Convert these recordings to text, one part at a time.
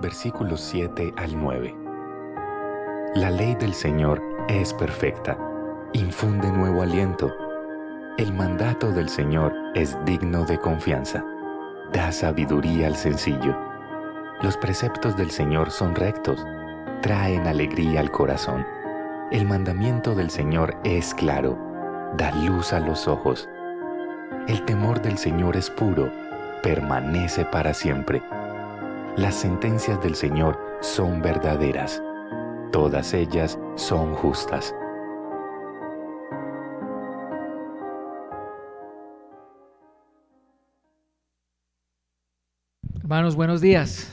versículos 7 al 9. La ley del Señor es perfecta, infunde nuevo aliento. El mandato del Señor es digno de confianza, da sabiduría al sencillo. Los preceptos del Señor son rectos, traen alegría al corazón. El mandamiento del Señor es claro, da luz a los ojos. El temor del Señor es puro, permanece para siempre. Las sentencias del Señor son verdaderas, todas ellas son justas. Hermanos, buenos días.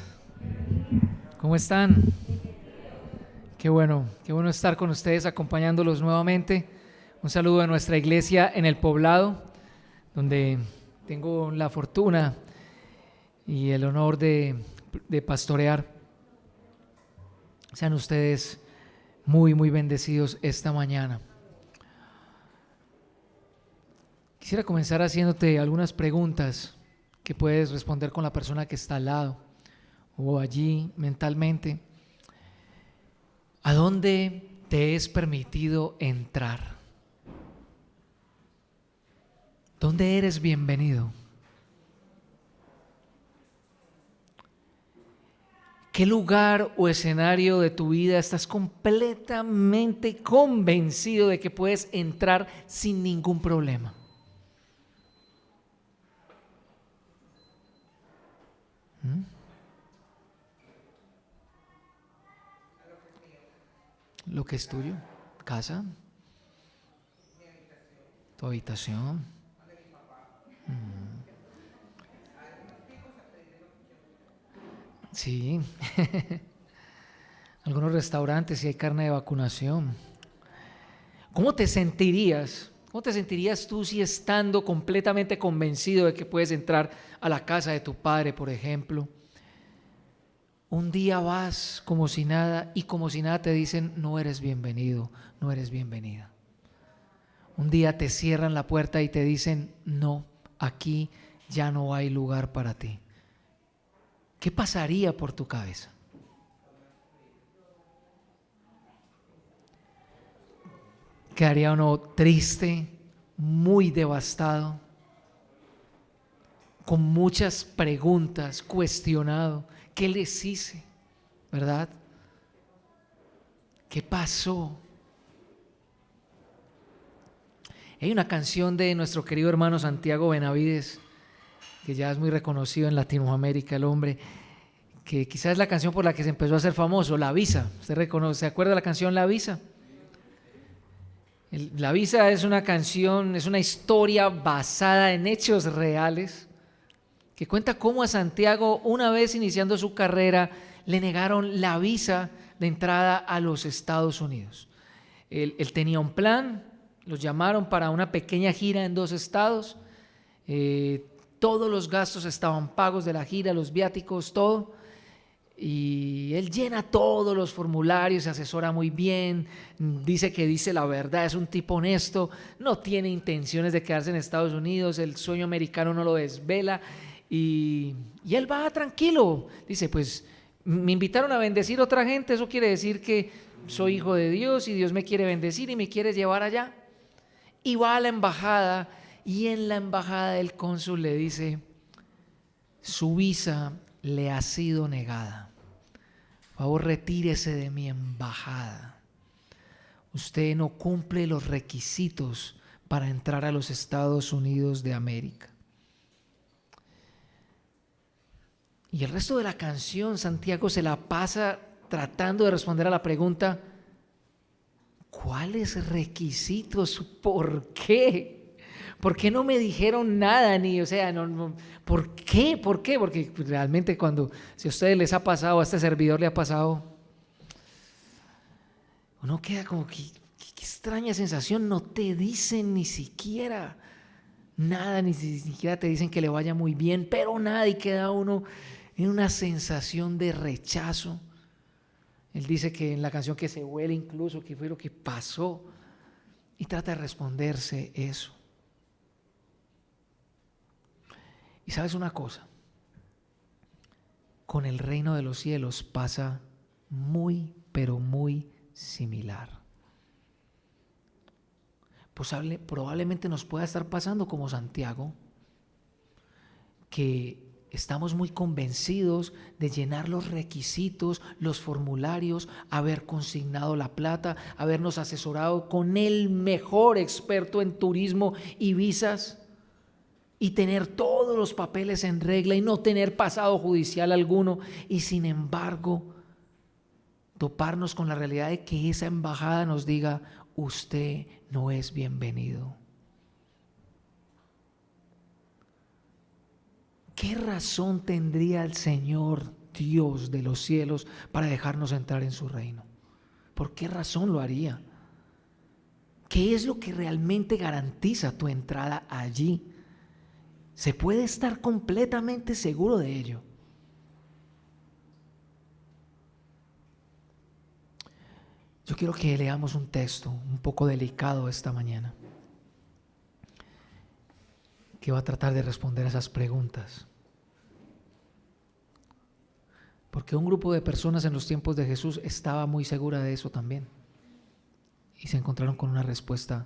¿Cómo están? Qué bueno estar con ustedes, acompañándolos nuevamente. Un saludo de nuestra iglesia en El Poblado, donde tengo la fortuna y el honor de pastorear. Sean ustedes muy bendecidos esta mañana. Quisiera comenzar haciéndote algunas preguntas que puedes responder con la persona que está al lado o allí mentalmente. ¿A dónde te es permitido entrar? ¿Dónde eres bienvenido? ¿Qué lugar o escenario de tu vida estás completamente convencido de que puedes entrar sin ningún problema? Lo que es tuyo, casa, tu habitación. Sí. Algunos restaurantes si hay carne de vacunación. ¿Cómo te sentirías? ¿Cómo te sentirías tú si estando completamente convencido de que puedes entrar a la casa de tu padre, por ejemplo? Un día vas como si nada y como si nada te dicen no eres bienvenido, no eres bienvenida. Un día te cierran la puerta y te dicen no, aquí ya no hay lugar para ti. ¿Qué pasaría por tu cabeza? Quedaría uno triste, muy devastado, con muchas preguntas, cuestionado. ¿Qué les hice? ¿Verdad? ¿Qué pasó? Hay una canción de nuestro querido hermano Santiago Benavides, que ya es muy reconocido en Latinoamérica, el hombre, que quizás es la canción por la que se empezó a hacer famoso, La Visa. ¿Se acuerda de la canción La Visa? La Visa es una canción, es una historia basada en hechos reales que cuenta cómo a Santiago, una vez iniciando su carrera, le negaron la visa de entrada a los Estados Unidos. Él tenía un plan, los llamaron para una pequeña gira en 2 estados, todos los gastos estaban pagos de la gira, los viáticos, todo. Y él llena todos los formularios, se asesora muy bien, dice que dice la verdad, es un tipo honesto, no tiene intenciones de quedarse en Estados Unidos, el sueño americano no lo desvela y él va tranquilo. Dice, pues me invitaron a bendecir a otra gente, eso quiere decir que soy hijo de Dios y Dios me quiere bendecir y me quiere llevar allá. Y va a la embajada y en la embajada el cónsul le dice, su visa le ha sido negada. Por favor, retírese de mi embajada. Usted no cumple los requisitos para entrar a los Estados Unidos de América. Y el resto de la canción, Santiago se la pasa tratando de responder a la pregunta, ¿cuáles requisitos? ¿Por qué? ¿Por qué no me dijeron nada? ¿Por qué? Porque realmente si a ustedes les ha pasado, a este servidor le ha pasado, uno queda como que qué extraña sensación, no te dicen ni siquiera nada, ni siquiera te dicen que le vaya muy bien, pero nada, y queda uno en una sensación de rechazo. Él dice que en la canción que se huele incluso, que fue lo que pasó, y trata de responderse eso. Y sabes una cosa, con el reino de los cielos pasa muy, pero muy similar. Probablemente nos pueda estar pasando como Santiago, que estamos muy convencidos de llenar los requisitos, los formularios, haber consignado la plata, habernos asesorado con el mejor experto en turismo y visas y tener todos los papeles en regla y no tener pasado judicial alguno, y sin embargo toparnos con la realidad de que esa embajada nos diga: usted no es bienvenido. ¿Qué razón tendría el Señor Dios de los cielos para dejarnos entrar en su reino? ¿Por qué razón lo haría? ¿Qué es lo que realmente garantiza tu entrada allí? ¿Se puede estar completamente seguro de ello? Yo quiero que leamos un texto un poco delicado esta mañana, que va a tratar de responder a esas preguntas. Porque un grupo de personas en los tiempos de Jesús estaba muy segura de eso también, y se encontraron con una respuesta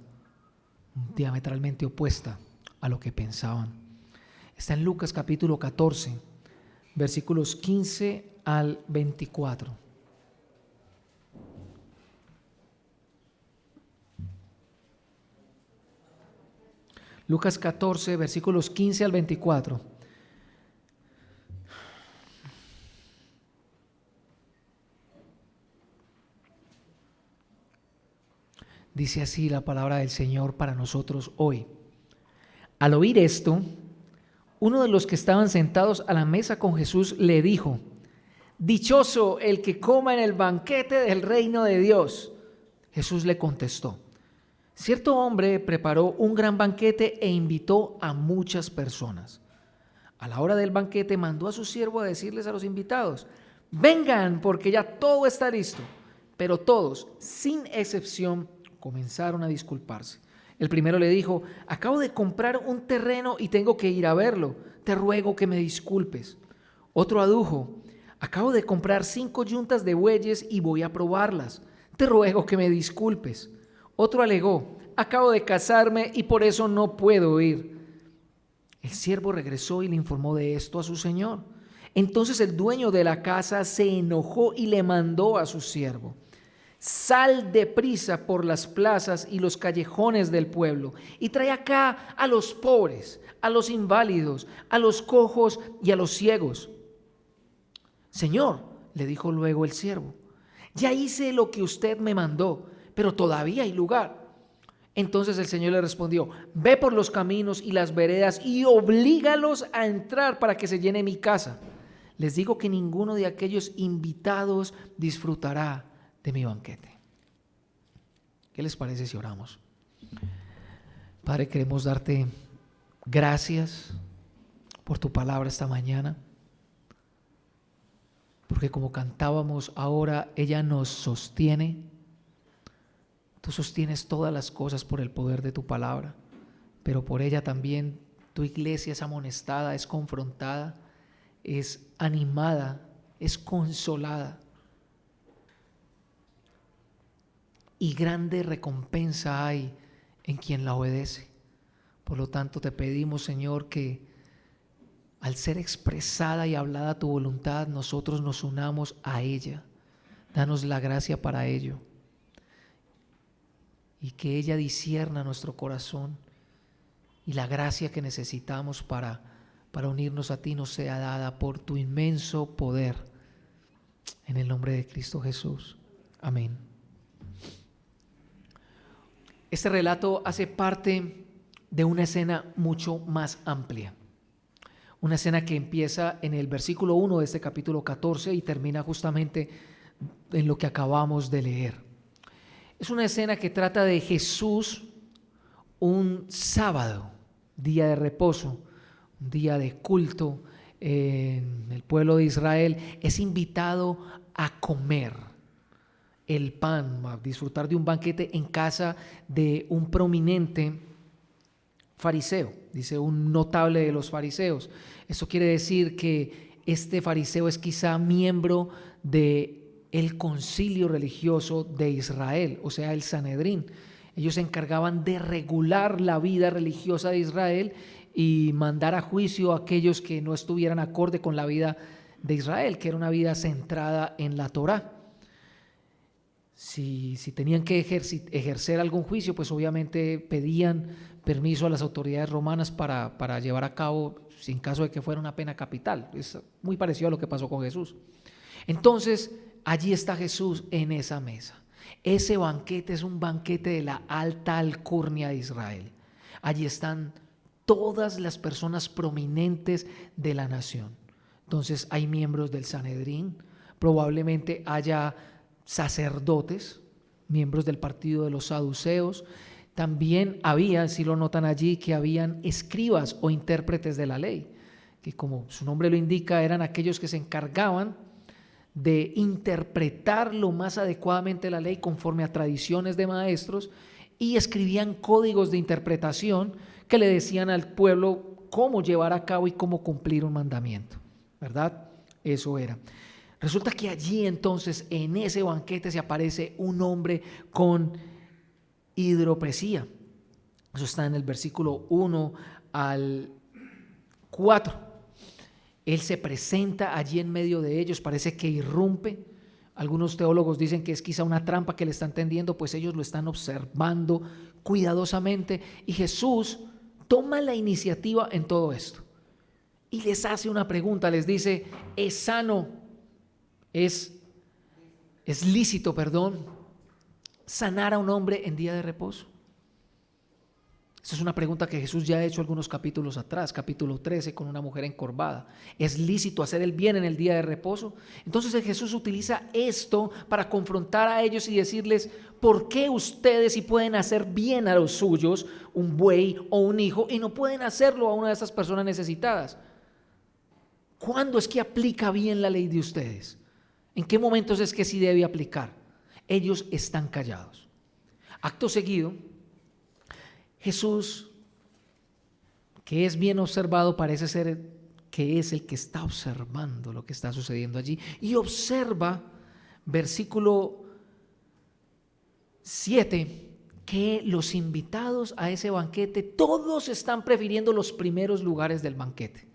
diametralmente opuesta a lo que pensaban. Está en Lucas capítulo 14, versículos 15 al 24. Lucas 14, versículos 15 al 24. Dice así la palabra del Señor para nosotros hoy. Al oír esto, uno de los que estaban sentados a la mesa con Jesús le dijo: dichoso el que coma en el banquete del reino de Dios. Jesús le contestó: cierto hombre preparó un gran banquete e invitó a muchas personas. A la hora del banquete mandó a su siervo a decirles a los invitados: vengan, porque ya todo está listo. Pero todos, sin excepción, comenzaron a disculparse. El primero le dijo: acabo de comprar un terreno y tengo que ir a verlo. Te ruego que me disculpes. Otro adujo: acabo de comprar 5 yuntas de bueyes y voy a probarlas. Te ruego que me disculpes. Otro alegó: acabo de casarme y por eso no puedo ir. El siervo regresó y le informó de esto a su señor. Entonces el dueño de la casa se enojó y le mandó a su siervo: sal deprisa por las plazas y los callejones del pueblo y trae acá a los pobres, a los inválidos, a los cojos y a los ciegos. Señor, le dijo luego el siervo, ya hice lo que usted me mandó, pero todavía hay lugar. Entonces el Señor le respondió: ve por los caminos y las veredas y oblígalos a entrar para que se llene mi casa. Les digo que ninguno de aquellos invitados disfrutará de mi banquete. ¿Qué les parece si oramos? Padre, queremos darte gracias por tu palabra esta mañana, porque como cantábamos ahora, ella nos sostiene. Tú sostienes todas las cosas por el poder de tu palabra, pero por ella también tu iglesia es amonestada, es confrontada, es animada, es consolada. Y grande recompensa hay en quien la obedece. Por lo tanto, te pedimos, Señor, que al ser expresada y hablada tu voluntad, nosotros nos unamos a ella. Danos la gracia para ello. Y que ella discierna nuestro corazón, y la gracia que necesitamos para unirnos a ti nos sea dada por tu inmenso poder. En el nombre de Cristo Jesús. Amén. Este relato hace parte de una escena mucho más amplia. Una escena que empieza en el versículo 1 de este capítulo 14 y termina justamente en lo que acabamos de leer. Es una escena que trata de Jesús un sábado, día de reposo, un día de culto en el pueblo de Israel. Es invitado a comer el pan, a disfrutar de un banquete en casa de un prominente fariseo, dice un notable de los fariseos. Esto quiere decir que este fariseo es quizá miembro de el concilio religioso de Israel, o sea, el Sanedrín. Ellos se encargaban de regular la vida religiosa de Israel y mandar a juicio a aquellos que no estuvieran acorde con la vida de Israel, que era una vida centrada en la Torá. Si tenían que ejercer algún juicio, pues obviamente pedían permiso a las autoridades romanas para llevar a cabo, en caso de que fuera una pena capital. Es muy parecido a lo que pasó con Jesús. Entonces, allí está Jesús en esa mesa. Ese banquete es un banquete de la alta alcurnia de Israel. Allí están todas las personas prominentes de la nación. Entonces hay miembros del Sanedrín, probablemente haya sacerdotes, miembros del partido de los saduceos. También había, si lo notan allí, que habían escribas o intérpretes de la ley, que como su nombre lo indica, eran aquellos que se encargaban de interpretar lo más adecuadamente la ley conforme a tradiciones de maestros y escribían códigos de interpretación que le decían al pueblo cómo llevar a cabo y cómo cumplir un mandamiento, ¿verdad? Eso era. Resulta que allí entonces en ese banquete se aparece un hombre con hidropesía. Eso está en el versículo 1 al 4. Él se presenta allí en medio de ellos, parece que irrumpe. Algunos teólogos dicen que es quizá una trampa que le están tendiendo, pues ellos lo están observando cuidadosamente y Jesús toma la iniciativa en todo esto y les hace una pregunta, les dice: ¿es sano, es lícito, sanar a un hombre en día de reposo? Esa es una pregunta que Jesús ya ha hecho algunos capítulos atrás, capítulo 13, con una mujer encorvada. ¿Es lícito hacer el bien en el día de reposo? Entonces Jesús utiliza esto para confrontar a ellos y decirles: ¿por qué ustedes sí pueden hacer bien a los suyos, un buey o un hijo, y no pueden hacerlo a una de esas personas necesitadas? ¿Cuándo es que aplica bien la ley de ustedes? ¿En qué momentos es que sí debe aplicar? Ellos están callados. Acto seguido, Jesús, que es bien observado, parece ser que es el que está observando lo que está sucediendo allí, y observa, versículo 7, que los invitados a ese banquete, todos están prefiriendo los primeros lugares del banquete.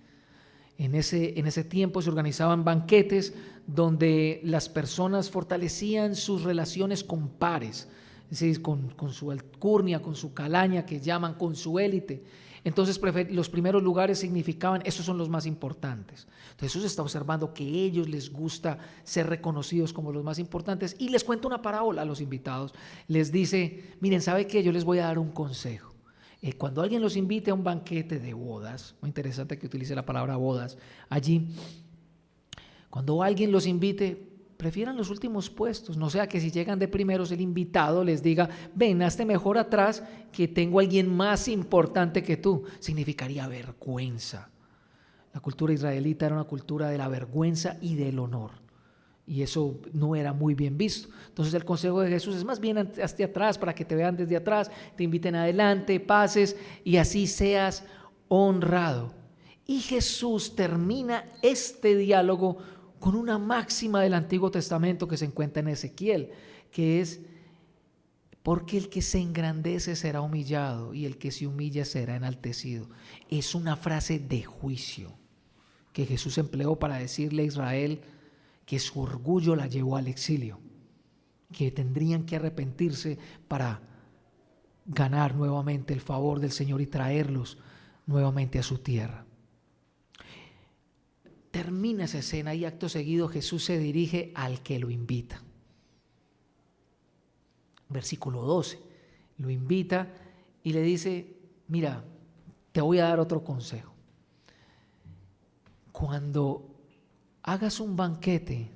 En ese tiempo se organizaban banquetes donde las personas fortalecían sus relaciones con pares, es decir, con su alcurnia, con su calaña, que llaman, con su élite. Entonces los primeros lugares significaban, esos son los más importantes. Entonces Jesús está observando que a ellos les gusta ser reconocidos como los más importantes y les cuenta una parábola a los invitados. Les dice: miren, ¿sabe qué? Yo les voy a dar un consejo. Cuando alguien los invite a un banquete de bodas, muy interesante que utilice la palabra bodas allí, cuando alguien los invite, prefieran los últimos puestos, no sea que si llegan de primeros el invitado les diga: ven, hazte mejor atrás que tengo a alguien más importante que tú. Significaría vergüenza. La cultura israelita era una cultura de la vergüenza y del honor, y eso no era muy bien visto. Entonces el consejo de Jesús es: más bien hazte atrás para que te vean desde atrás, te inviten adelante, pases y así seas honrado. Y Jesús termina este diálogo con una máxima del Antiguo Testamento que se encuentra en Ezequiel, que es: porque el que se engrandece será humillado y el que se humilla será enaltecido. Es una frase de juicio que Jesús empleó para decirle a Israel que su orgullo la llevó al exilio, que tendrían que arrepentirse para ganar nuevamente el favor del Señor y traerlos nuevamente a su tierra. Termina esa escena y acto seguido Jesús se dirige al que lo invita. Versículo 12, lo invita y le dice: mira, te voy a dar otro consejo. Cuando hagas un banquete,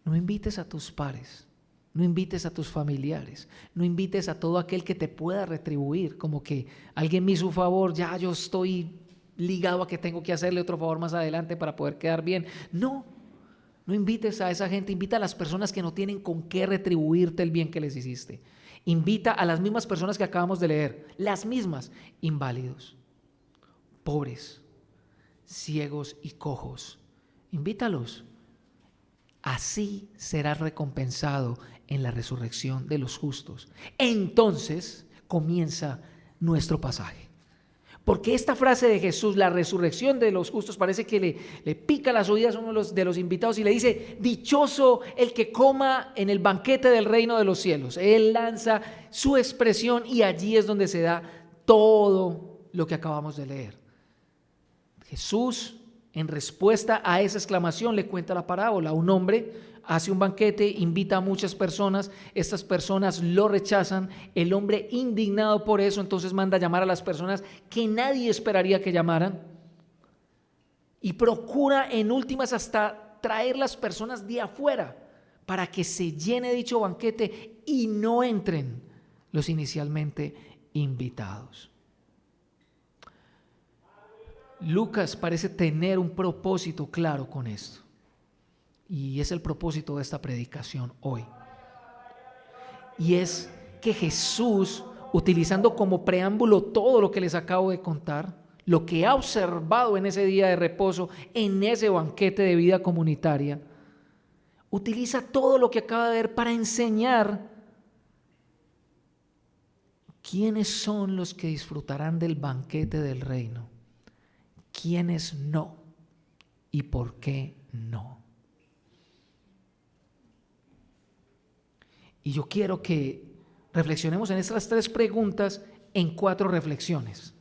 no invites a tus pares, no invites a tus familiares, no invites a todo aquel que te pueda retribuir, como que alguien me hizo un favor, ya yo estoy ligado a que tengo que hacerle otro favor más adelante para poder quedar bien. No invites a esa gente, invita a las personas que no tienen con qué retribuirte el bien que les hiciste. Invita a las mismas personas que acabamos de leer, las mismas: inválidos, pobres, ciegos y cojos, Invítalos. Así serás recompensado en la resurrección de los justos. Entonces comienza nuestro pasaje. Porque esta frase de Jesús, la resurrección de los justos, parece que le pica las oídas a uno de los invitados y le dice: dichoso el que coma en el banquete del reino de los cielos. Él lanza su expresión y allí es donde se da todo lo que acabamos de leer. Jesús, en respuesta a esa exclamación, le cuenta la parábola. Un hombre hace un banquete, invita a muchas personas, estas personas lo rechazan, el hombre indignado por eso, entonces manda a llamar a las personas que nadie esperaría que llamaran y procura en últimas hasta traer las personas de afuera para que se llene dicho banquete y no entren los inicialmente invitados. Lucas parece tener un propósito claro con esto. Y es el propósito de esta predicación hoy. Y es que Jesús, utilizando como preámbulo todo lo que les acabo de contar, lo que ha observado en ese día de reposo, en ese banquete de vida comunitaria, utiliza todo lo que acaba de ver para enseñar quiénes son los que disfrutarán del banquete del reino, quiénes no y por qué no. Y yo quiero que reflexionemos en estas 3 preguntas en 4 reflexiones.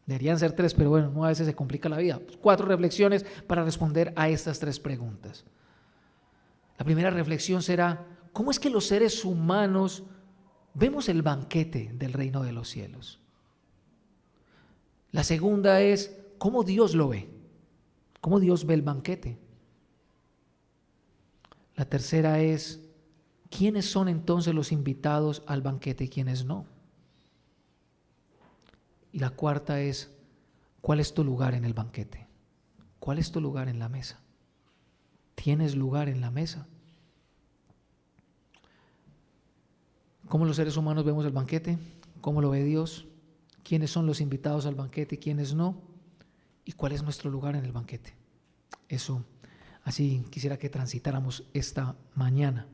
Deberían ser 3, pero bueno, a veces se complica la vida. 4 reflexiones para responder a estas 3 preguntas. La primera reflexión será: ¿cómo es que los seres humanos vemos el banquete del reino de los cielos? La segunda es: ¿cómo Dios lo ve? ¿Cómo Dios ve el banquete? La tercera es: ¿quiénes son entonces los invitados al banquete y quiénes no? Y la cuarta es: ¿cuál es tu lugar en el banquete? ¿Cuál es tu lugar en la mesa? ¿Tienes lugar en la mesa? ¿Cómo los seres humanos vemos el banquete? ¿Cómo lo ve Dios? ¿Quiénes son los invitados al banquete y quiénes no? ¿Y cuál es nuestro lugar en el banquete? Eso, así quisiera que transitáramos esta mañana.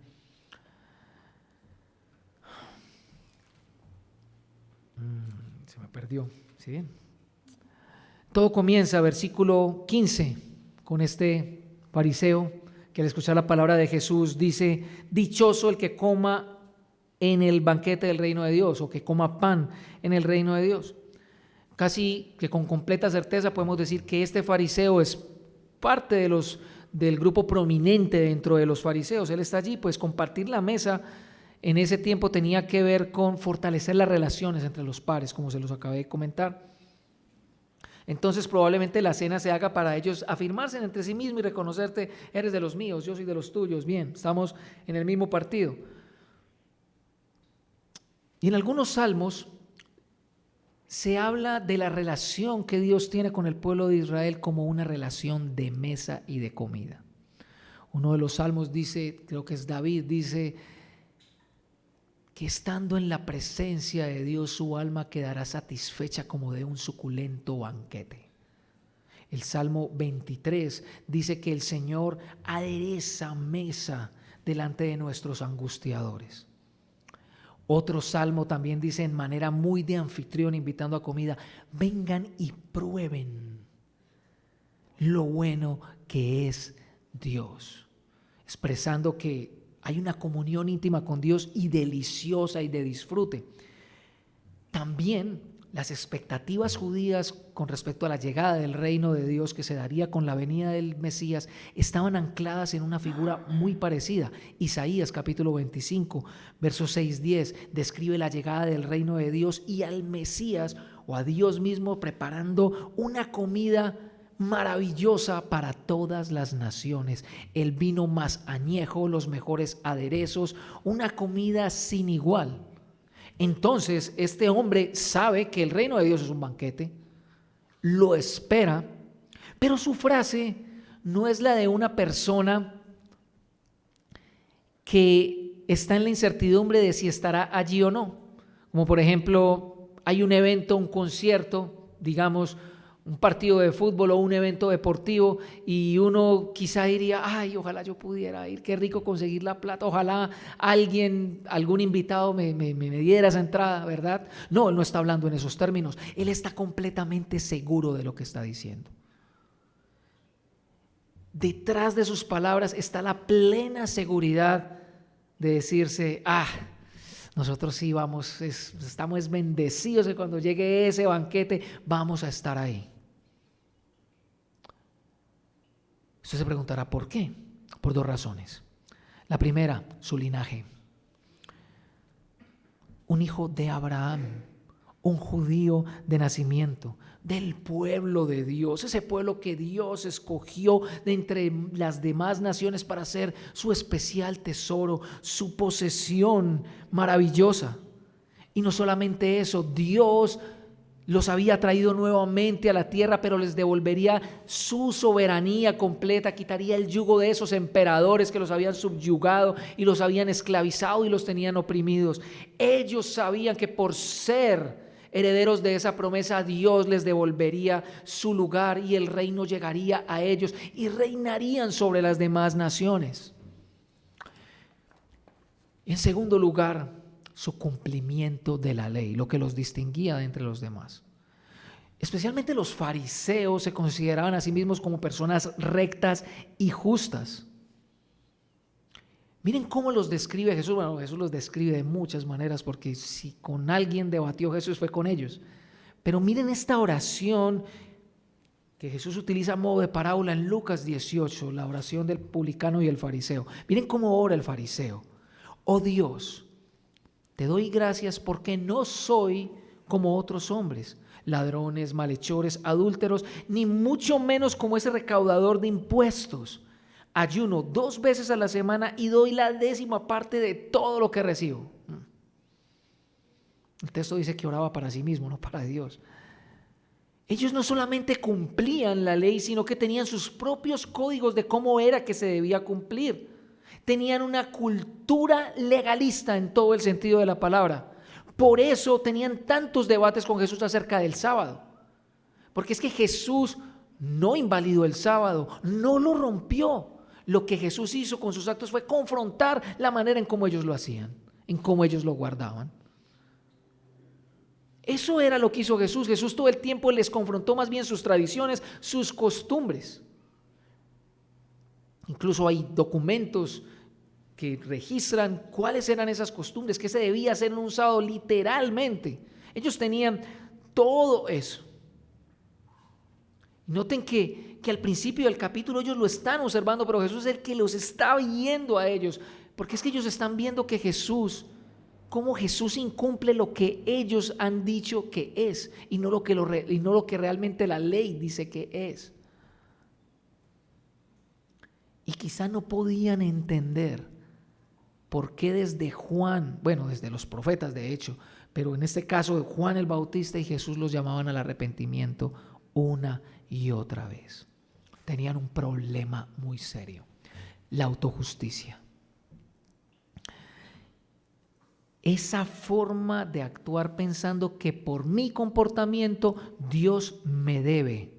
Se me perdió, ¿sí bien? Todo comienza, versículo 15, con este fariseo que al escuchar la palabra de Jesús dice: dichoso el que coma en el banquete del reino de Dios, o que coma pan en el reino de Dios. Casi que con completa certeza podemos decir que este fariseo es parte del grupo prominente dentro de los fariseos. Él está allí, pues compartir la mesa en ese tiempo tenía que ver con fortalecer las relaciones entre los pares, como se los acabé de comentar. Entonces probablemente la cena se haga para ellos afirmarse entre sí mismos y reconocerte: eres de los míos, yo soy de los tuyos, bien, estamos en el mismo partido. Y en algunos salmos se habla de la relación que Dios tiene con el pueblo de Israel como una relación de mesa y de comida. Uno de los salmos dice, creo que es David, dice que estando en la presencia de Dios su alma quedará satisfecha como de un suculento banquete. El Salmo 23 dice que el Señor adereza mesa delante de nuestros angustiadores. Otro salmo también dice en manera muy de anfitrión, invitando a comida: vengan y prueben lo bueno que es Dios, expresando que hay una comunión íntima con Dios y deliciosa y de disfrute. También las expectativas judías con respecto a la llegada del reino de Dios que se daría con la venida del Mesías estaban ancladas en una figura muy parecida. Isaías capítulo 25, versos 6-10 describe la llegada del reino de Dios y al Mesías o a Dios mismo preparando una comida maravillosa para todas las naciones, el vino más añejo, los mejores aderezos, una comida sin igual. Entonces este hombre sabe que el reino de Dios es un banquete, lo espera, pero su frase no es la de una persona que está en la incertidumbre de si estará allí o no. Como por ejemplo, hay un evento, un concierto, digamos, un partido de fútbol o un evento deportivo y uno quizá diría, ay, ojalá yo pudiera ir, qué rico conseguir la plata, ojalá algún invitado me diera esa entrada, ¿verdad? No, él no está hablando en esos términos, él está completamente seguro de lo que está diciendo. Detrás de sus palabras está la plena seguridad de decirse, nosotros sí estamos bendecidos que cuando llegue ese banquete vamos a estar ahí. Usted se preguntará, ¿por qué? Por 2 razones. La primera, su linaje. Un hijo de Abraham, un judío de nacimiento, del pueblo de Dios, ese pueblo que Dios escogió de entre las demás naciones para ser su especial tesoro, su posesión maravillosa. Y no solamente eso, Dios los había traído nuevamente a la tierra, pero les devolvería su soberanía completa, quitaría el yugo de esos emperadores que los habían subyugado y los habían esclavizado y los tenían oprimidos. Ellos sabían que por ser herederos de esa promesa, Dios les devolvería su lugar y el reino llegaría a ellos y reinarían sobre las demás naciones. En segundo lugar, su cumplimiento de la ley, lo que los distinguía de entre los demás. Especialmente los fariseos se consideraban a sí mismos como personas rectas y justas. Miren cómo los describe Jesús. Bueno, Jesús los describe de muchas maneras, porque si con alguien debatió Jesús fue con ellos. Pero miren esta oración que Jesús utiliza a modo de parábola en Lucas 18, la oración del publicano y el fariseo. Miren cómo ora el fariseo. Oh Dios, te doy gracias porque no soy como otros hombres, ladrones, malhechores, adúlteros, ni mucho menos como ese recaudador de impuestos. Ayuno 2 veces a la semana y doy la 10ª parte de todo lo que recibo. El texto dice que oraba para sí mismo, no para Dios. Ellos no solamente cumplían la ley, sino que tenían sus propios códigos de cómo era que se debía cumplir. Tenían una cultura legalista en todo el sentido de la palabra. Por eso tenían tantos debates con Jesús acerca del sábado. Porque es que Jesús no invalidó el sábado, no lo rompió. Lo que Jesús hizo con sus actos fue confrontar la manera en cómo ellos lo hacían, en cómo ellos lo guardaban. Eso era lo que hizo Jesús. Jesús todo el tiempo les confrontó más bien sus tradiciones, sus costumbres. Incluso hay documentos que registran cuáles eran esas costumbres, qué se debía hacer en un sábado literalmente. Ellos tenían todo eso. Noten que al principio del capítulo ellos lo están observando, pero Jesús es el que los está viendo a ellos, porque es que ellos están viendo que cómo Jesús incumple lo que ellos han dicho que es y no lo que realmente la ley dice que es. Y quizá no podían entender por qué desde Juan, desde los profetas de hecho, pero en este caso Juan el Bautista y Jesús los llamaban al arrepentimiento una y otra vez. Tenían un problema muy serio: la autojusticia. Esa forma de actuar pensando que por mi comportamiento Dios me debe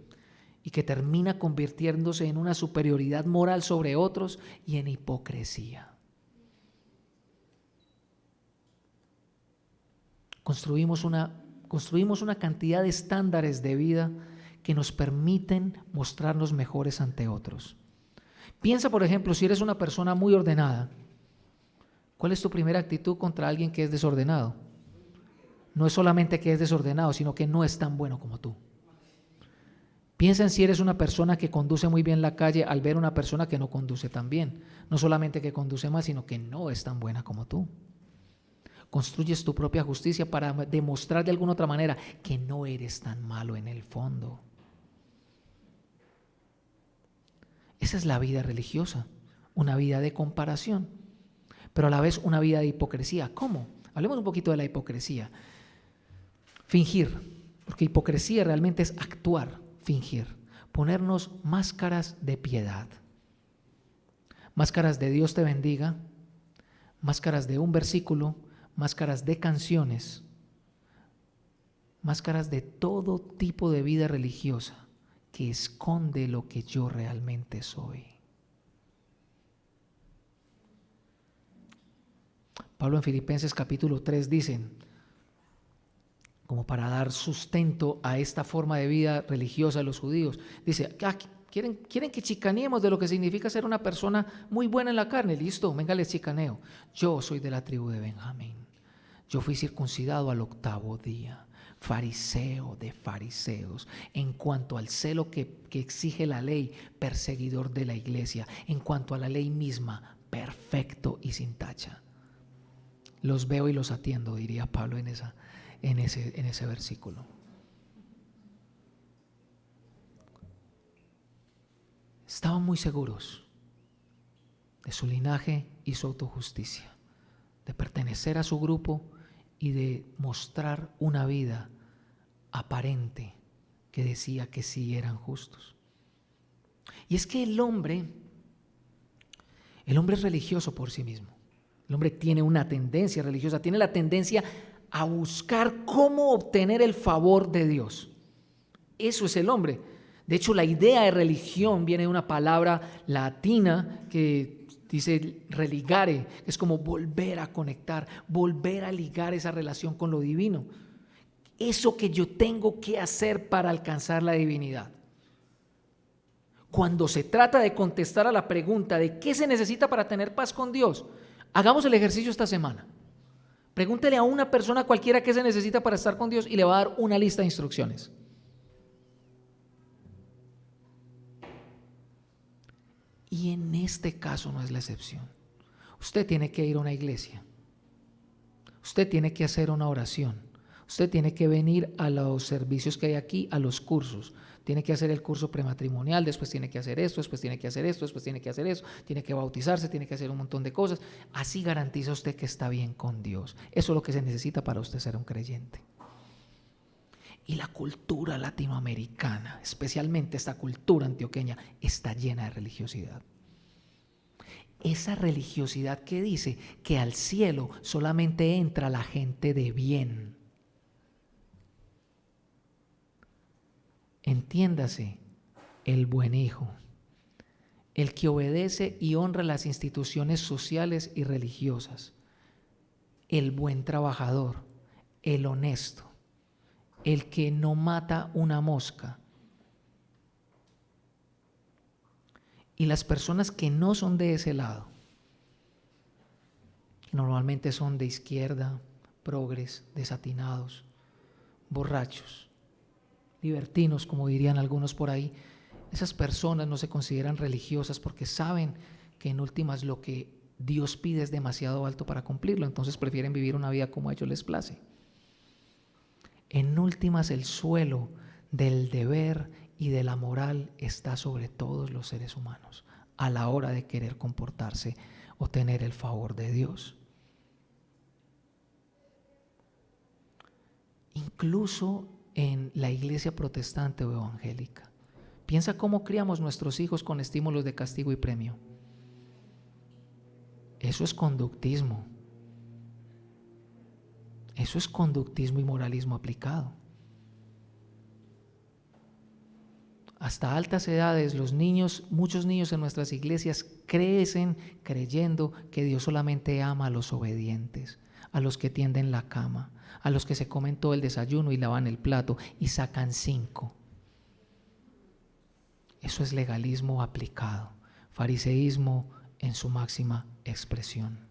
y que termina convirtiéndose en una superioridad moral sobre otros y en hipocresía. Construimos una cantidad de estándares de vida que nos permiten mostrarnos mejores ante otros. Piensa, por ejemplo, si eres una persona muy ordenada, ¿cuál es tu primera actitud contra alguien que es desordenado? No es solamente que es desordenado, sino que no es tan bueno como tú. Piensa en si eres una persona que conduce muy bien la calle al ver una persona que no conduce tan bien. No solamente que conduce mal, sino que no es tan buena como tú. Construyes tu propia justicia para demostrar de alguna otra manera que no eres tan malo en el fondo. Esa es la vida religiosa, una vida de comparación, pero a la vez una vida de hipocresía. ¿Cómo? Hablemos un poquito de la hipocresía. Fingir, porque hipocresía realmente es actuar, fingir, ponernos máscaras de piedad, máscaras de Dios te bendiga, máscaras de un versículo, máscaras de canciones, máscaras de todo tipo de vida religiosa que esconde lo que yo realmente soy. Pablo en Filipenses capítulo 3 dice, como para dar sustento a esta forma de vida religiosa de los judíos, dice, ¿quieren que chicaneemos de lo que significa ser una persona muy buena en la carne? Listo, venga, les chicaneo. Yo soy de la tribu de Benjamín. Yo fui circuncidado al 8º día, fariseo de fariseos, en cuanto al celo que exige la ley, perseguidor de la iglesia, en cuanto a la ley misma, perfecto y sin tacha. Los veo y los atiendo, diría Pablo en ese versículo. Estaban muy seguros de su linaje y su autojusticia, de pertenecer a su grupo y de mostrar una vida aparente que decía que sí eran justos. Y es que el hombre es religioso por sí mismo. El hombre tiene una tendencia religiosa, tiene la tendencia a buscar cómo obtener el favor de Dios. Eso es el hombre. De hecho, la idea de religión viene de una palabra latina que dice religare, es como volver a conectar, volver a ligar esa relación con lo divino. Eso que yo tengo que hacer para alcanzar la divinidad. Cuando se trata de contestar a la pregunta de qué se necesita para tener paz con Dios, hagamos el ejercicio esta semana. Pregúntele a una persona cualquiera qué se necesita para estar con Dios y le va a dar una lista de instrucciones. Y en este caso no es la excepción. Usted tiene que ir a una iglesia. Usted tiene que hacer una oración. Usted tiene que venir a los servicios que hay aquí, a los cursos. Tiene que hacer el curso prematrimonial, después tiene que hacer esto, después tiene que hacer esto, después tiene que hacer eso, tiene que bautizarse, tiene que hacer un montón de cosas. Así garantiza usted que está bien con Dios. Eso es lo que se necesita para usted ser un creyente. Y la cultura latinoamericana, especialmente esta cultura antioqueña, está llena de religiosidad. Esa religiosidad que dice que al cielo solamente entra la gente de bien. Entiéndase, el buen hijo, el que obedece y honra las instituciones sociales y religiosas, el buen trabajador, el honesto, el que no mata una mosca. Y las personas que no son de ese lado, que normalmente son de izquierda, progres, desatinados, borrachos, libertinos, como dirían algunos por ahí, esas personas no se consideran religiosas porque saben que en últimas lo que Dios pide es demasiado alto para cumplirlo, entonces prefieren vivir una vida como a ellos les place. En últimas, el suelo del deber y de la moral está sobre todos los seres humanos a la hora de querer comportarse o tener el favor de Dios. Incluso en la iglesia protestante o evangélica. Piensa cómo criamos nuestros hijos con estímulos de castigo y premio. Eso es conductismo. Eso es conductismo y moralismo aplicado. Hasta altas edades muchos niños en nuestras iglesias crecen creyendo que Dios solamente ama a los obedientes, a los que tienden la cama, a los que se comen todo el desayuno y lavan el plato y sacan 5. Eso es legalismo aplicado, fariseísmo en su máxima expresión.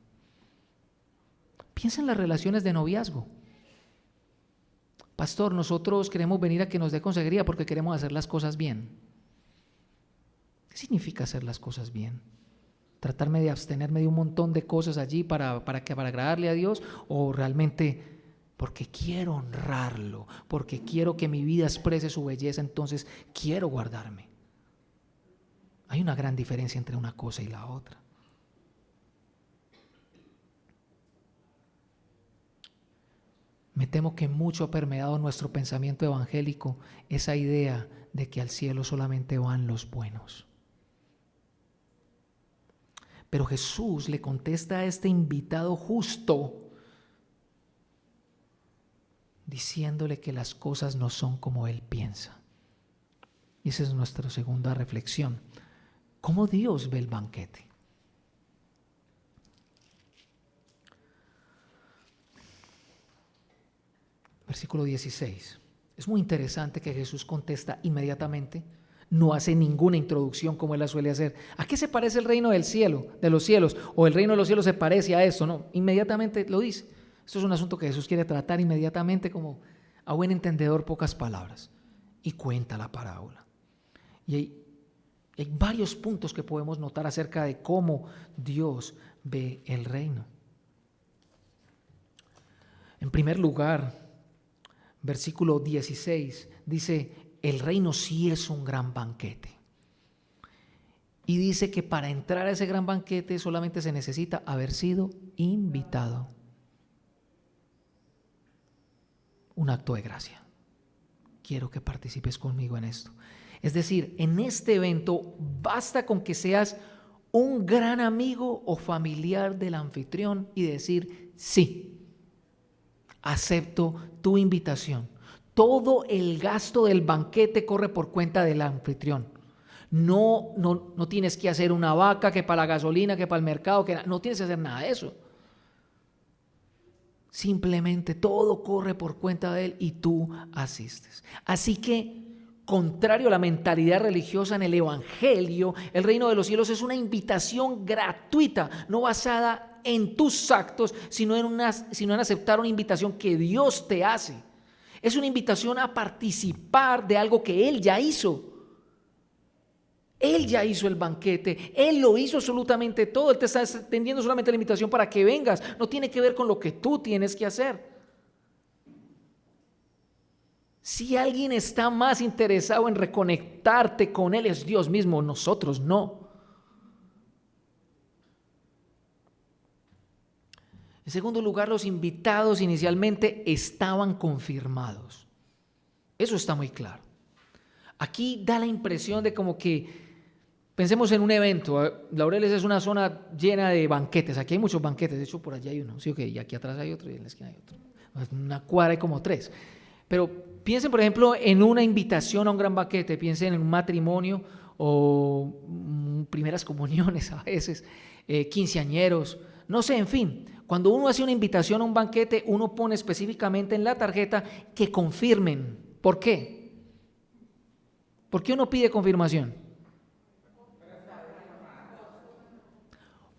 Piensa en las relaciones de noviazgo. Pastor, nosotros queremos venir a que nos dé consejería porque queremos hacer las cosas bien. ¿Qué significa hacer las cosas bien? ¿Tratarme de abstenerme de un montón de cosas allí para agradarle a Dios? ¿O realmente porque quiero honrarlo, porque quiero que mi vida exprese su belleza, entonces quiero guardarme? Hay una gran diferencia entre una cosa y la otra. Me temo que mucho ha permeado nuestro pensamiento evangélico esa idea de que al cielo solamente van los buenos. Pero Jesús le contesta a este invitado justo diciéndole que las cosas no son como Él piensa. Y esa es nuestra segunda reflexión. ¿Cómo Dios ve el banquete? Versículo 16. Es muy interesante que Jesús contesta inmediatamente. No hace ninguna introducción como Él la suele hacer. ¿A qué se parece el reino del cielo, de los cielos? ¿O el reino de los cielos se parece a esto? No, inmediatamente lo dice. Esto es un asunto que Jesús quiere tratar inmediatamente, como a buen entendedor, pocas palabras. Y cuenta la parábola. Y hay varios puntos que podemos notar acerca de cómo Dios ve el reino. En primer lugar, versículo 16 dice: el reino sí es un gran banquete. Y dice que para entrar a ese gran banquete solamente se necesita haber sido invitado. Un acto de gracia. Quiero que participes conmigo en esto. Es decir, en este evento basta con que seas un gran amigo o familiar del anfitrión y decir: sí, acepto tu invitación. Todo el gasto del banquete corre por cuenta del anfitrión. No tienes que hacer una vaca, que para la gasolina, que para el mercado, no tienes que hacer nada de eso. Simplemente todo corre por cuenta de Él y tú asistes. Así que, contrario a la mentalidad religiosa, en el Evangelio, el reino de los cielos es una invitación gratuita, no basada en tus actos, sino en aceptar una invitación que Dios te hace. Es una invitación a participar de algo que Él ya hizo. Él ya hizo el banquete, Él lo hizo absolutamente todo. Él te está extendiendo solamente la invitación para que vengas. No tiene que ver con lo que tú tienes que hacer. Si alguien está más interesado en reconectarte con Él, es Dios mismo, nosotros no. En segundo lugar, los invitados inicialmente estaban confirmados. Eso está muy claro. Aquí da la impresión de como que, pensemos en un evento. Laureles es una zona llena de banquetes. Aquí hay muchos banquetes. De hecho, por allá hay uno. Sí, okay, y aquí atrás hay otro y en la esquina hay otro. En una cuadra hay como 3. Pero piensen, por ejemplo, en una invitación a un gran banquete. Piensen en un matrimonio o primeras comuniones a veces, quinceañeros. No sé, en fin. Cuando uno hace una invitación a un banquete, uno pone específicamente en la tarjeta que confirmen. ¿Por qué? ¿Por qué uno pide confirmación?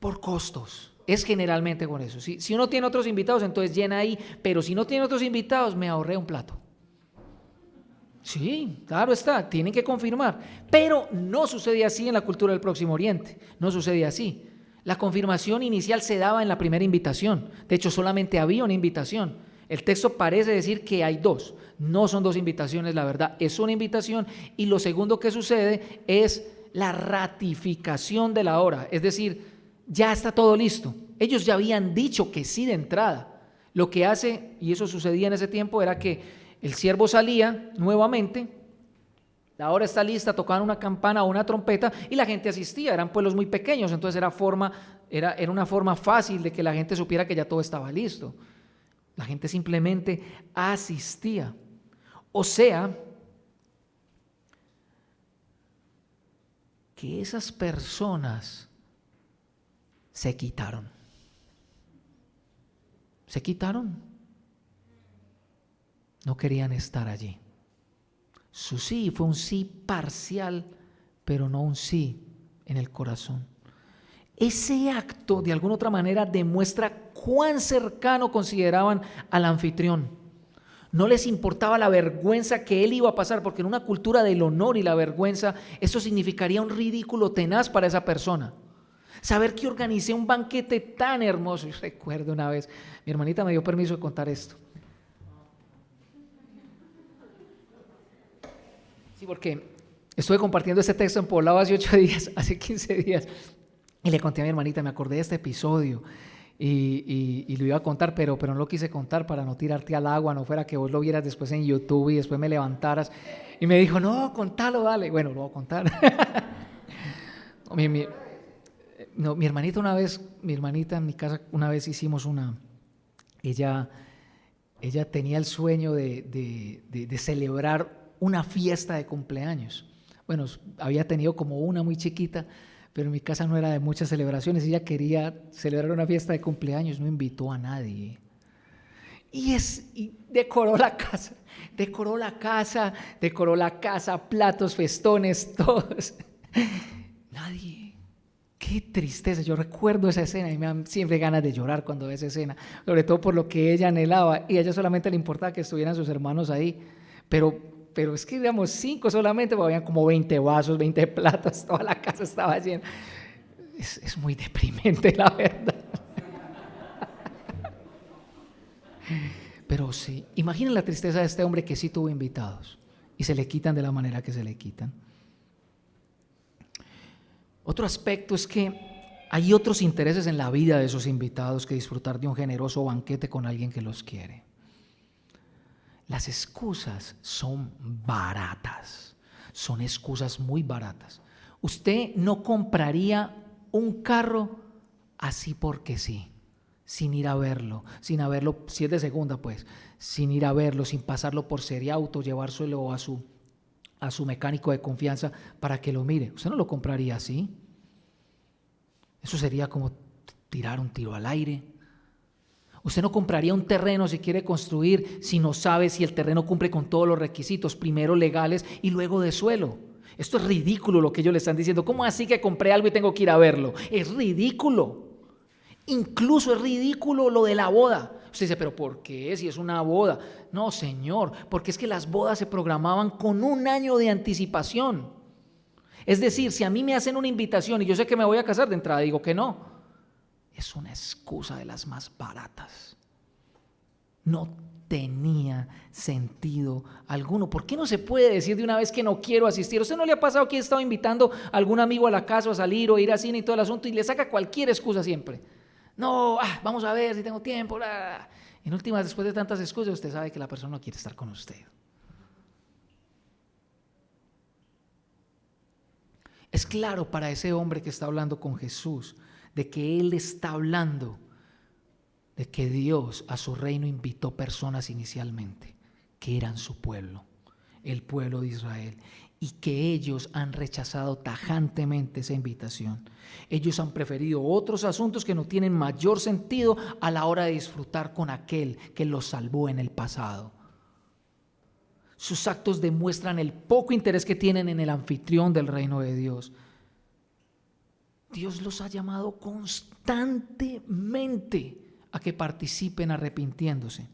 Por costos. Es generalmente con eso. Si uno tiene otros invitados, entonces llena ahí. Pero si no tiene otros invitados, me ahorré un plato. Sí, claro está, tienen que confirmar. Pero no sucede así en la cultura del Próximo Oriente. No sucede así. La confirmación inicial se daba en la primera invitación. De hecho, solamente había una invitación. El texto parece decir que hay 2. No son 2 invitaciones, la verdad. Es una invitación. Y lo segundo que sucede es la ratificación de la hora. Es decir, ya está todo listo. Ellos ya habían dicho que sí de entrada. Lo que hace, y eso sucedía en ese tiempo, era que el siervo salía nuevamente. La hora está lista, tocaban una campana o una trompeta y la gente asistía. Eran pueblos muy pequeños, entonces era una forma fácil de que la gente supiera que ya todo estaba listo. La gente simplemente asistía. O sea, que esas personas se quitaron. Se quitaron. No querían estar allí. Su sí fue un sí parcial, pero no un sí en el corazón. Ese acto, de alguna otra manera, demuestra cuán cercano consideraban al anfitrión. No les importaba la vergüenza que él iba a pasar, porque en una cultura del honor y la vergüenza, eso significaría un ridículo tenaz para esa persona. Saber que organicé un banquete tan hermoso. Yo recuerdo una vez, mi hermanita me dio permiso de contar esto. Sí, porque estuve compartiendo este texto en Poblado hace 8 días, hace 15 días, y le conté a mi hermanita, me acordé de este episodio y lo iba a contar, pero no lo quise contar para no tirarte al agua, no fuera que vos lo vieras después en YouTube y después me levantaras. Y me dijo, no, contalo, dale. Bueno, lo voy a contar. Mi hermanita en mi casa una vez hicimos ella ella tenía el sueño de celebrar una fiesta de cumpleaños. Bueno, había tenido como una muy chiquita, pero en mi casa no era de muchas celebraciones. Ella quería celebrar una fiesta de cumpleaños, no invitó a nadie. Y decoró la casa, platos, festones, todos. Nadie. Qué tristeza. Yo recuerdo esa escena y me dan siempre ganas de llorar cuando veo esa escena, sobre todo por lo que ella anhelaba, y a ella solamente le importaba que estuvieran sus hermanos ahí, pero es que digamos 5 solamente, porque habían como 20 vasos, 20 platos, toda la casa estaba llena. Es muy deprimente, la verdad. Pero sí, imaginen la tristeza de este hombre que sí tuvo invitados y se le quitan de la manera que se le quitan. Otro aspecto es que hay otros intereses en la vida de esos invitados que disfrutar de un generoso banquete con alguien que los quiere. Las excusas son baratas, son excusas muy baratas. Usted no compraría un carro así porque sí, sin ir a verlo, si es de segunda pues, sin ir a verlo, sin pasarlo por Seriauto, llevárselo a su mecánico de confianza para que lo mire. Usted no lo compraría así. Eso sería como tirar un tiro al aire. Usted no compraría un terreno si quiere construir si no sabe si el terreno cumple con todos los requisitos, primero legales y luego de suelo. Esto es ridículo lo que ellos le están diciendo. ¿Cómo así que compré algo y tengo que ir a verlo? Es ridículo. Incluso es ridículo lo de la boda. Usted dice, ¿pero por qué? Si es una boda. No, señor, porque es que las bodas se programaban con 1 año de anticipación. Es decir, si a mí me hacen una invitación y yo sé que me voy a casar, de entrada digo que no. Es una excusa de las más baratas. No tenía sentido alguno. ¿Por qué no se puede decir de una vez que no quiero asistir? ¿A usted no le ha pasado que ha estado invitando a algún amigo a la casa a salir o ir al cine y todo el asunto y le saca cualquier excusa siempre? No, vamos a ver si tengo tiempo. En últimas, después de tantas excusas, usted sabe que la persona no quiere estar con usted. Es claro para ese hombre que está hablando con Jesús, de que él está hablando de que Dios a su reino invitó personas inicialmente, que eran su pueblo, el pueblo de Israel, y que ellos han rechazado tajantemente esa invitación. Ellos han preferido otros asuntos que no tienen mayor sentido a la hora de disfrutar con aquel que los salvó en el pasado. Sus actos demuestran el poco interés que tienen en el anfitrión del reino de Dios. Dios los ha llamado constantemente a que participen arrepintiéndose.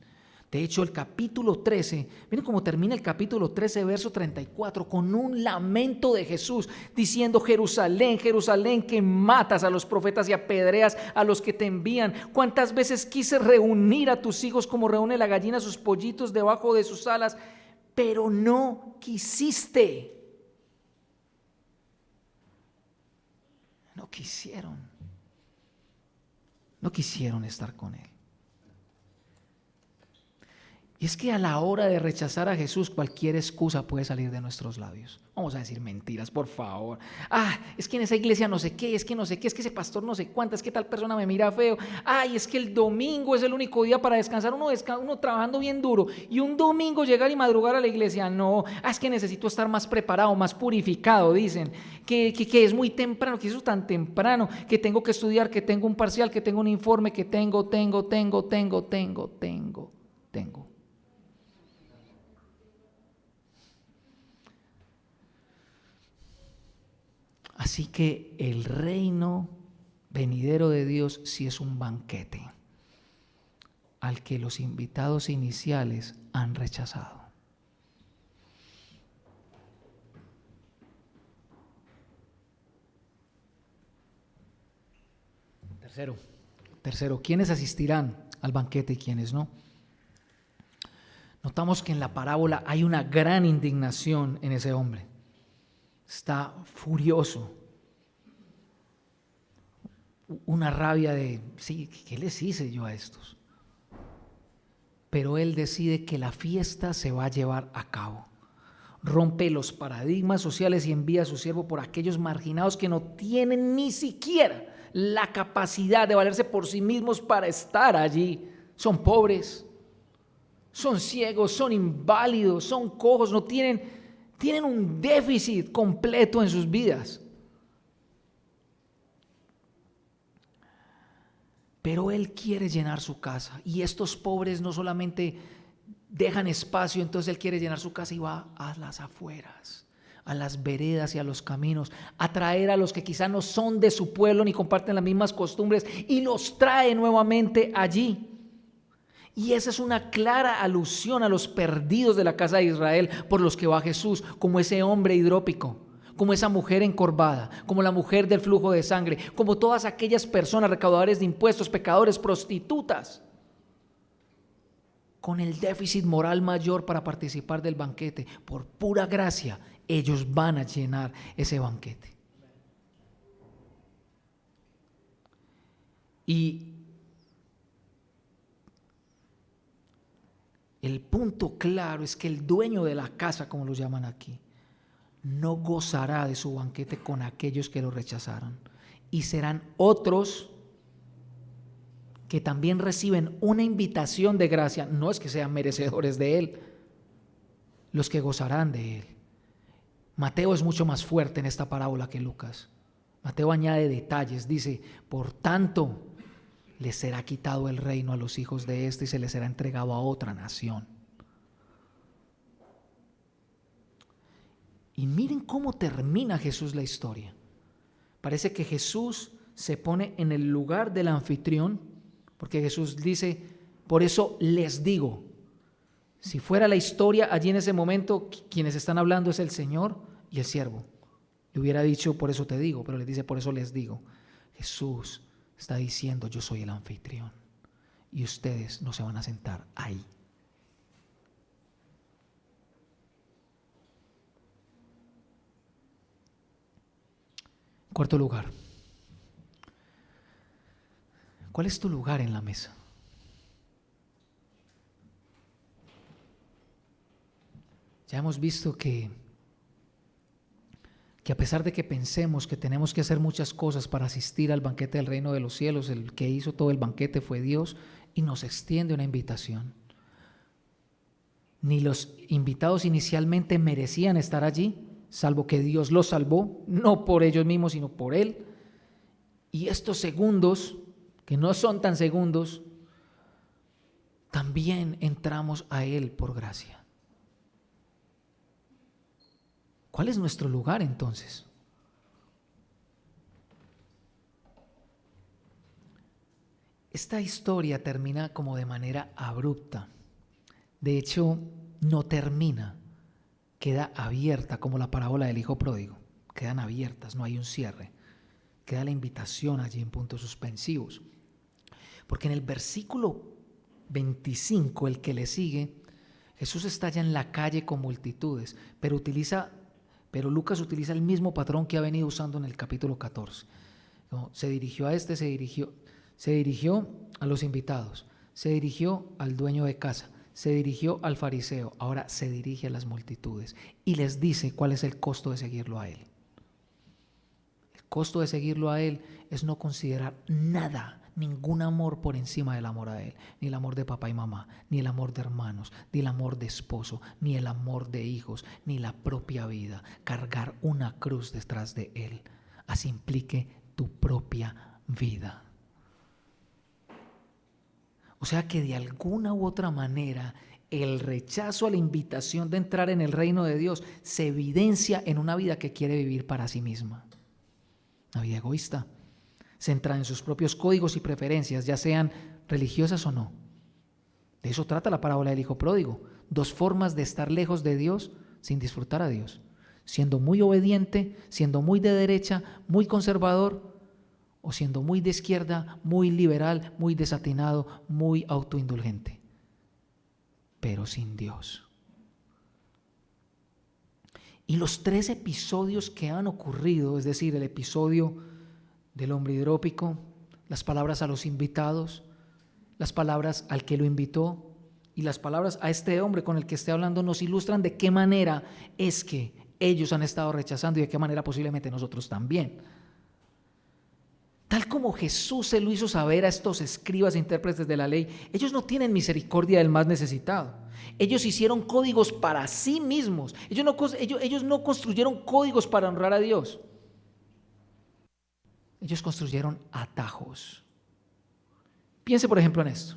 De hecho, el capítulo 13, miren cómo termina el capítulo 13, verso 34, con un lamento de Jesús, diciendo: Jerusalén, Jerusalén, que matas a los profetas y apedreas a los que te envían. ¿Cuántas veces quise reunir a tus hijos como reúne la gallina a sus pollitos debajo de sus alas? Pero no quisiste. No quisieron estar con Él. Y es que a la hora de rechazar a Jesús, cualquier excusa puede salir de nuestros labios. Vamos a decir mentiras, por favor. Es que en esa iglesia no sé qué, es que no sé qué, es que ese pastor no sé cuánta, es que tal persona me mira feo. Es que el domingo es el único día para descansar, uno trabajando bien duro. Y un domingo llegar y madrugar a la iglesia, no. Es que necesito estar más preparado, más purificado, dicen. Que es muy temprano, que eso es tan temprano, que tengo que estudiar, que tengo un parcial, que tengo un informe, que tengo. Así que el reino venidero de Dios sí es un banquete al que los invitados iniciales han rechazado. Tercero, ¿quiénes asistirán al banquete y quiénes no? Notamos que en la parábola hay una gran indignación en ese hombre. Está furioso, una rabia de, sí, ¿qué les hice yo a estos? Pero él decide que la fiesta se va a llevar a cabo. Rompe los paradigmas sociales y envía a su siervo por aquellos marginados que no tienen ni siquiera la capacidad de valerse por sí mismos para estar allí. Son pobres, son ciegos, son inválidos, son cojos, no tienen un déficit completo en sus vidas. Pero Él quiere llenar su casa, y estos pobres no solamente dejan espacio, entonces Él quiere llenar su casa y va a las afueras, a las veredas y a los caminos, a traer a los que quizá no son de su pueblo ni comparten las mismas costumbres, y los trae nuevamente allí. Y esa es una clara alusión a los perdidos de la casa de Israel por los que va Jesús, como ese hombre hidrópico, como esa mujer encorvada, como la mujer del flujo de sangre, como todas aquellas personas recaudadores de impuestos, pecadores, prostitutas, con el déficit moral mayor para participar del banquete. Por pura gracia, ellos van a llenar ese banquete. Y el punto claro es que el dueño de la casa, como lo llaman aquí, no gozará de su banquete con aquellos que lo rechazaron, y serán otros que también reciben una invitación de gracia, no es que sean merecedores de él, los que gozarán de él. Mateo es mucho más fuerte en esta parábola que Lucas. Mateo añade detalles, dice: por tanto, les será quitado el reino a los hijos de este y se les será entregado a otra nación. Y miren cómo termina Jesús la historia. Parece que Jesús se pone en el lugar del anfitrión, porque Jesús dice: por eso les digo. Si fuera la historia allí en ese momento, quienes están hablando es el Señor y el siervo. Le hubiera dicho: por eso te digo, pero le dice: por eso les digo. Jesús está diciendo: yo soy el anfitrión y ustedes no se van a sentar ahí. Cuarto lugar, ¿cuál es tu lugar en la mesa? Ya hemos visto que a pesar de que pensemos que tenemos que hacer muchas cosas para asistir al banquete del reino de los cielos, el que hizo todo el banquete fue Dios y nos extiende una invitación. Ni los invitados inicialmente merecían estar allí, salvo que Dios los salvó, no por ellos mismos, sino por Él. Y estos segundos, que no son tan segundos, también entramos a Él por gracia. ¿Cuál es nuestro lugar entonces? Esta historia termina como de manera abrupta. De hecho, no termina, queda abierta como la parábola del hijo pródigo. Quedan abiertas, no hay un cierre. Queda la invitación allí en puntos suspensivos. Porque en el versículo 25, el que le sigue, Jesús está ya en la calle con multitudes, pero Lucas utiliza el mismo patrón que ha venido usando en el capítulo 14. Se dirigió a se dirigió a los invitados, se dirigió al dueño de casa, se dirigió al fariseo, ahora se dirige a las multitudes y les dice cuál es el costo de seguirlo a Él. El costo de seguirlo a Él es no considerar nada, ningún amor por encima del amor a Él, ni el amor de papá y mamá, ni el amor de hermanos, ni el amor de esposo, ni el amor de hijos, ni la propia vida. Cargar una cruz detrás de Él, así implique tu propia vida. O sea que de alguna u otra manera el rechazo a la invitación de entrar en el reino de Dios se evidencia en una vida que quiere vivir para sí misma, una vida egoísta, centrada en sus propios códigos y preferencias, ya sean religiosas o no. De eso trata la parábola del hijo pródigo. Dos formas de estar lejos de Dios sin disfrutar a Dios: siendo muy obediente, siendo muy de derecha, muy conservador, o siendo muy de izquierda, muy liberal, muy desatinado, muy autoindulgente, pero sin Dios. Y los 3 episodios que han ocurrido, es decir, el episodio del hombre hidrópico, las palabras a los invitados, las palabras al que lo invitó y las palabras a este hombre con el que esté hablando, nos ilustran de qué manera es que ellos han estado rechazando y de qué manera posiblemente nosotros también. Tal como Jesús se lo hizo saber a estos escribas e intérpretes de la ley, ellos no tienen misericordia del más necesitado. Ellos hicieron códigos para sí mismos. Ellos no construyeron códigos para honrar a Dios. Ellos construyeron atajos. Piense, por ejemplo, en esto.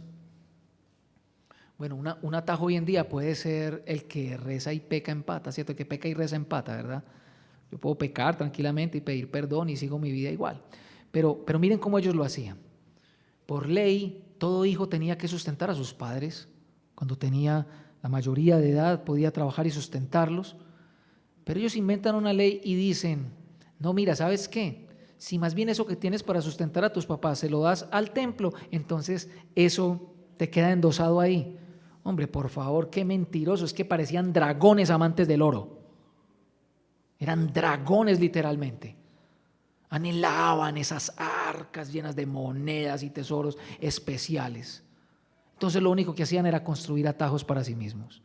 Bueno, un atajo hoy en día puede ser el que reza y peca empata, ¿cierto? El que peca y reza empata, ¿verdad? Yo puedo pecar tranquilamente y pedir perdón y sigo mi vida igual. Pero miren cómo ellos lo hacían. Por ley, todo hijo tenía que sustentar a sus padres. Cuando tenía la mayoría de edad podía trabajar y sustentarlos. Pero ellos inventan una ley y dicen, no, mira, ¿sabes qué? Si más bien eso que tienes para sustentar a tus papás se lo das al templo, entonces eso te queda endosado ahí. Hombre, por favor, qué mentiroso. Es que parecían dragones amantes del oro. Eran dragones literalmente. Anhelaban esas arcas llenas de monedas y tesoros especiales. Entonces lo único que hacían era construir atajos para sí mismos.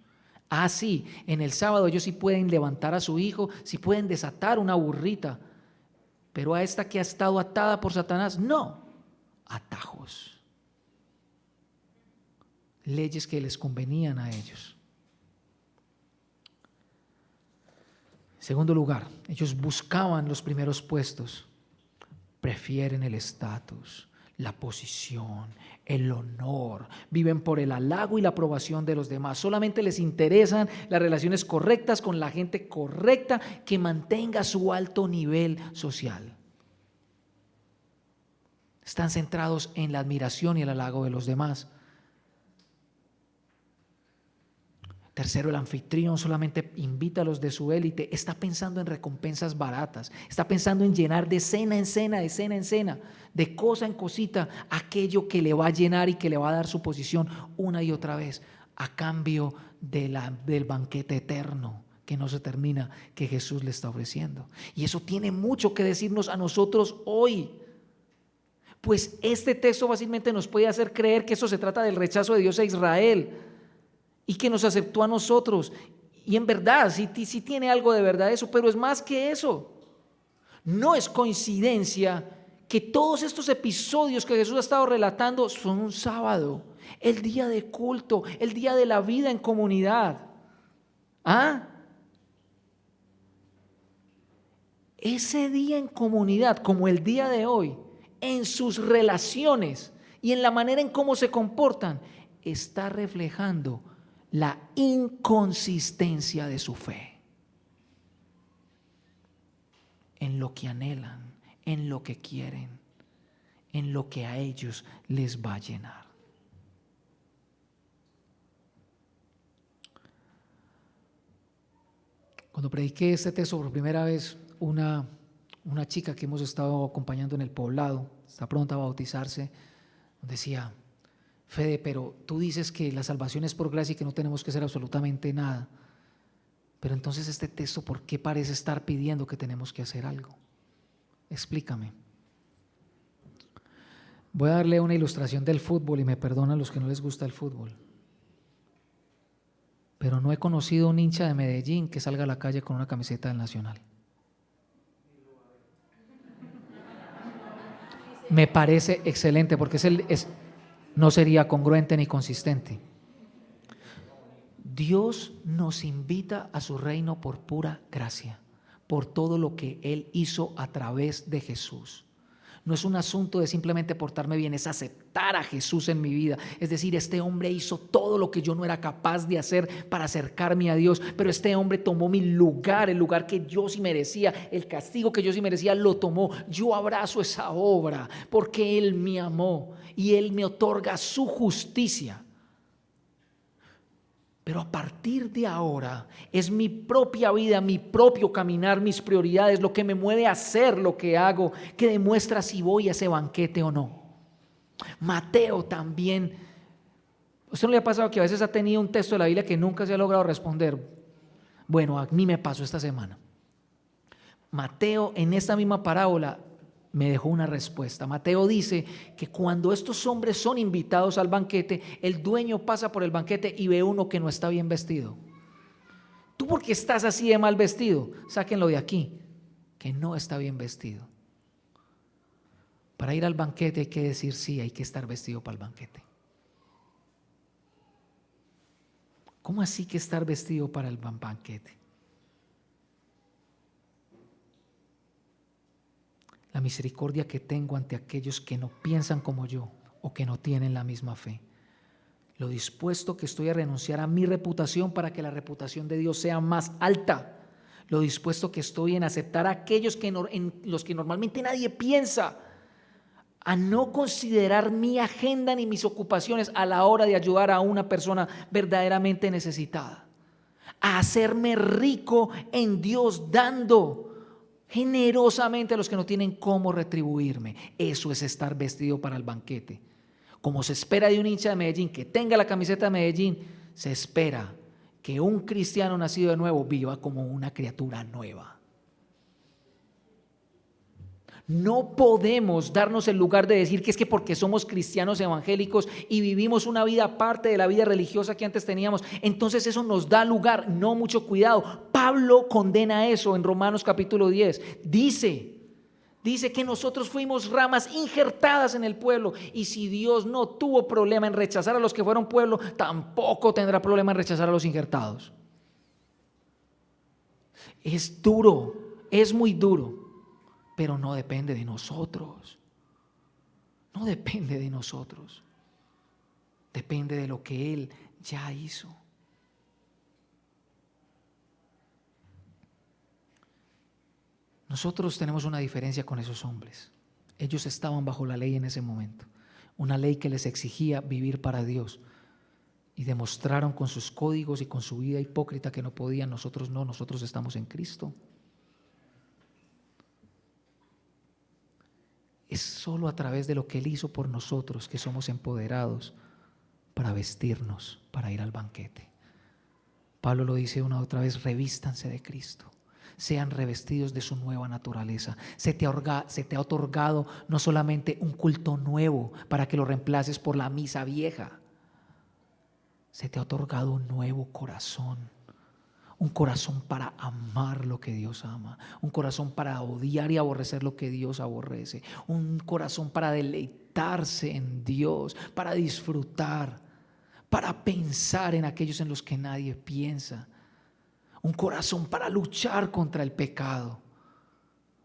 Ah, sí, en el sábado ellos sí pueden levantar a su hijo, sí pueden desatar una burrita, pero a esta que ha estado atada por Satanás, no, atajos. Leyes que les convenían a ellos. En segundo lugar, ellos buscaban los primeros puestos. Prefieren el estatus, la posición, el honor. Viven por el halago y la aprobación de los demás. Solamente les interesan las relaciones correctas con la gente correcta que mantenga su alto nivel social. Están centrados en la admiración y el halago de los demás. Tercero, el anfitrión solamente invita a los de su élite. Está pensando en recompensas baratas. Está pensando en llenar de cena en cena, de cena en cena, de cosa en cosita, aquello que le va a llenar y que le va a dar su posición una y otra vez, a cambio del banquete eterno que no se termina, que Jesús le está ofreciendo. Y eso tiene mucho que decirnos a nosotros hoy. Pues este texto fácilmente nos puede hacer creer que eso se trata del rechazo de Dios a Israel y que nos aceptó a nosotros. Y en verdad, sí tiene algo de verdad eso, pero es más que eso. No es coincidencia que todos estos episodios que Jesús ha estado relatando son un sábado, el día de culto, el día de la vida en comunidad. Ese día en comunidad, como el día de hoy, en sus relaciones y en la manera en cómo se comportan, está reflejando la inconsistencia de su fe, en lo que anhelan, en lo que quieren, en lo que a ellos les va a llenar. Cuando prediqué este texto por primera vez, una chica que hemos estado acompañando en el poblado, está pronta a bautizarse, decía: Fede, pero tú dices que la salvación es por gracia y que no tenemos que hacer absolutamente nada. Pero entonces este texto, ¿por qué parece estar pidiendo que tenemos que hacer algo? Explícame. Voy a darle una ilustración del fútbol y me perdonan los que no les gusta el fútbol. Pero no he conocido un hincha de Medellín que salga a la calle con una camiseta del Nacional. Me parece excelente porque no sería congruente ni consistente. Dios nos invita a su reino por pura gracia, por todo lo que Él hizo a través de Jesús. No es un asunto de simplemente portarme bien, es aceptar a Jesús en mi vida. Es decir, este hombre hizo todo lo que yo no era capaz de hacer para acercarme a Dios, pero este hombre tomó mi lugar, el lugar que yo sí merecía, el castigo que yo sí merecía, lo tomó. Yo abrazo esa obra porque Él me amó y Él me otorga su justicia. Pero a partir de ahora es mi propia vida, mi propio caminar, mis prioridades, lo que me mueve a hacer lo que hago, que demuestra si voy a ese banquete o no. Mateo también. ¿Usted no le ha pasado que a veces ha tenido un texto de la Biblia que nunca se ha logrado responder? Bueno, a mí me pasó esta semana. Mateo en esta misma parábola me dejó una respuesta. Mateo dice que cuando estos hombres son invitados al banquete, el dueño pasa por el banquete y ve uno que no está bien vestido. ¿Tú por qué estás así de mal vestido? Sáquenlo de aquí, que no está bien vestido. Para ir al banquete hay que decir sí, hay que estar vestido para el banquete. ¿Cómo así que estar vestido para el banquete? La misericordia que tengo ante aquellos que no piensan como yo o que no tienen la misma fe. Lo dispuesto que estoy a renunciar a mi reputación para que la reputación de Dios sea más alta. Lo dispuesto que estoy en aceptar a aquellos en los que normalmente nadie piensa. A no considerar mi agenda ni mis ocupaciones a la hora de ayudar a una persona verdaderamente necesitada. A hacerme rico en Dios dando generosamente a los que no tienen cómo retribuirme. Eso es estar vestido para el banquete. Como se espera de un hincha de Medellín que tenga la camiseta de Medellín, se espera que un cristiano nacido de nuevo viva como una criatura nueva. No podemos darnos el lugar de decir que es que porque somos cristianos evangélicos y vivimos una vida aparte de la vida religiosa que antes teníamos, entonces eso nos da lugar. No, mucho cuidado. Pablo condena eso en Romanos capítulo 10. Dice que nosotros fuimos ramas injertadas en el pueblo, y si Dios no tuvo problema en rechazar a los que fueron pueblo, tampoco tendrá problema en rechazar a los injertados. Es duro, es muy duro. Pero no depende de nosotros. No depende de nosotros. Depende de lo que Él ya hizo. Nosotros tenemos una diferencia con esos hombres. Ellos estaban bajo la ley en ese momento. Una ley que les exigía vivir para Dios. Y demostraron con sus códigos y con su vida hipócrita que no podían. Nosotros no, nosotros estamos en Cristo. Es solo a través de lo que Él hizo por nosotros que somos empoderados para vestirnos, para ir al banquete. Pablo lo dice una y otra vez: revístanse de Cristo, sean revestidos de su nueva naturaleza. Se te ha otorgado no solamente un culto nuevo para que lo reemplaces por la misa vieja, se te ha otorgado un nuevo corazón. Un corazón para amar lo que Dios ama, un corazón para odiar y aborrecer lo que Dios aborrece, un corazón para deleitarse en Dios, para disfrutar, para pensar en aquellos en los que nadie piensa, un corazón para luchar contra el pecado,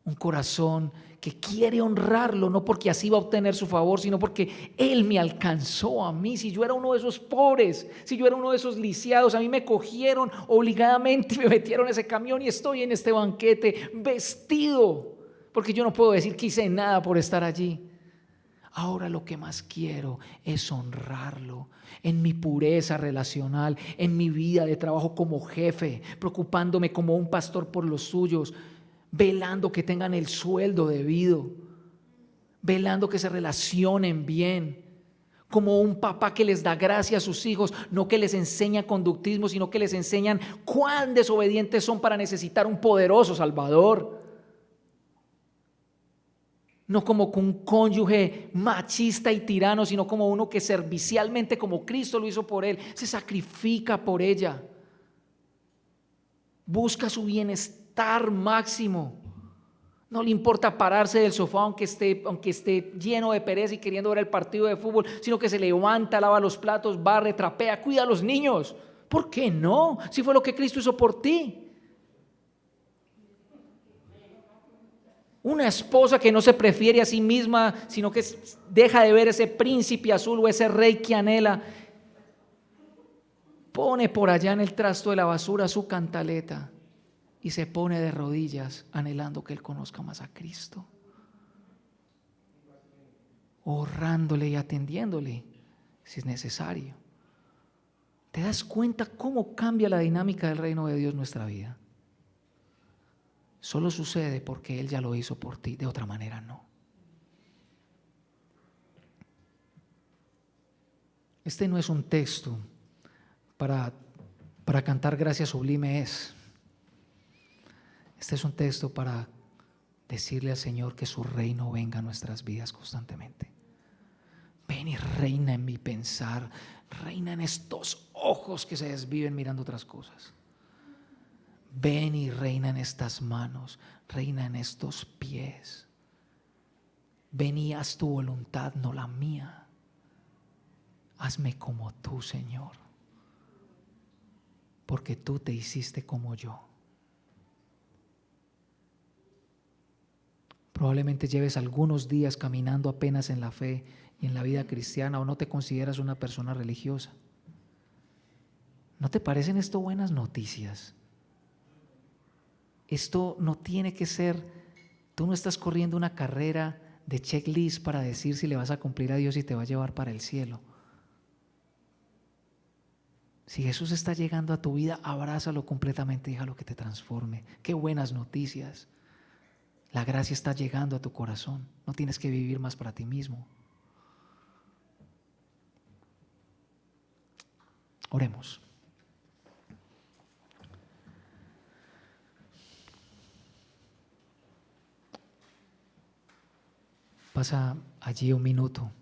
un corazón que quiere honrarlo, no porque así va a obtener su favor, sino porque Él me alcanzó a mí. Si yo era uno de esos pobres, si yo era uno de esos lisiados, a mí me cogieron obligadamente y me metieron en ese camión y estoy en este banquete vestido, porque yo no puedo decir que hice nada por estar allí. Ahora lo que más quiero es honrarlo en mi pureza relacional, en mi vida de trabajo como jefe, preocupándome como un pastor por los suyos, velando que tengan el sueldo debido, velando que se relacionen bien, como un papá que les da gracia a sus hijos, no que les enseña conductismo, sino que les enseñan cuán desobedientes son para necesitar un poderoso Salvador. No como un cónyuge machista y tirano, sino como uno que servicialmente, como Cristo lo hizo por él, se sacrifica por ella, busca su bienestar máximo. No le importa pararse del sofá aunque esté lleno de pereza y queriendo ver el partido de fútbol, sino que se levanta, lava los platos, barre, trapea, cuida a los niños. ¿Por qué no? Si fue lo que Cristo hizo por ti. Una esposa que no se prefiere a sí misma, sino que deja de ver ese príncipe azul o ese rey que anhela, pone por allá en el trasto de la basura su cantaleta y se pone de rodillas anhelando que él conozca más a Cristo, honrándole y atendiéndole si es necesario. ¿Te das cuenta cómo cambia la dinámica del reino de Dios en nuestra vida? Solo sucede porque Él ya lo hizo por ti, de otra manera no. Este no es un texto para cantar gracia sublime es. Este es un texto para decirle al Señor que su reino venga a nuestras vidas constantemente. Ven y reina en mi pensar, reina en estos ojos que se desviven mirando otras cosas. Ven y reina en estas manos, reina en estos pies. ven y haz tu voluntad, no la mía. Hazme como tú, Señor, porque tú te hiciste como yo. Probablemente lleves algunos días caminando apenas en la fe y en la vida cristiana, o no te consideras una persona religiosa. ¿No te parecen esto buenas noticias? Esto no tiene que ser, tú no estás corriendo una carrera de checklist para decir si le vas a cumplir a Dios y te va a llevar para el cielo. Si Jesús está llegando a tu vida, abrázalo completamente, déjalo que te transforme. Qué buenas noticias. La gracia está llegando a tu corazón. No tienes que vivir más para ti mismo. Oremos. Pasa allí un minuto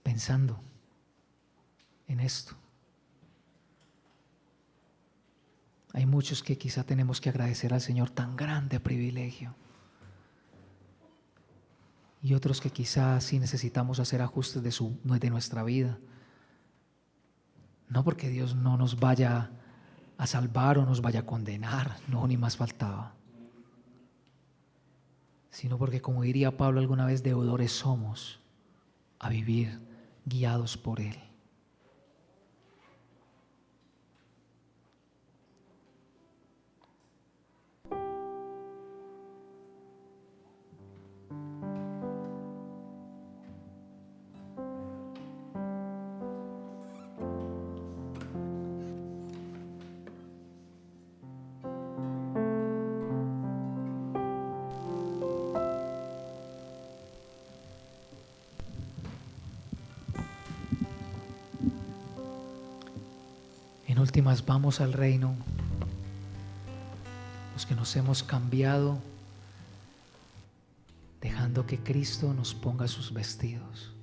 pensando en esto. Hay muchos que quizá tenemos que agradecer al Señor tan grande privilegio. Y otros que quizá sí necesitamos hacer ajustes de nuestra vida. No porque Dios no nos vaya a salvar o nos vaya a condenar, no, ni más faltaba. Sino porque, como diría Pablo alguna vez, deudores somos a vivir guiados por Él. En últimas, vamos al reino, los que nos hemos cambiado, dejando que Cristo nos ponga sus vestidos.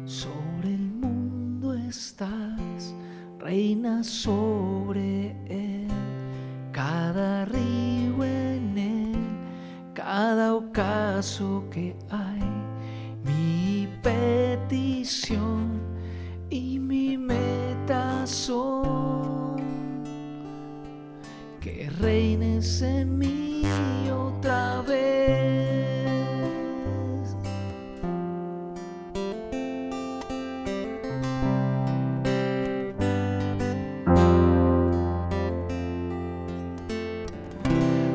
Sobre el mundo estás, reina sobre él, cada río en él, cada ocaso que hay, mi petición y mi meta son que reines en mí otra vez.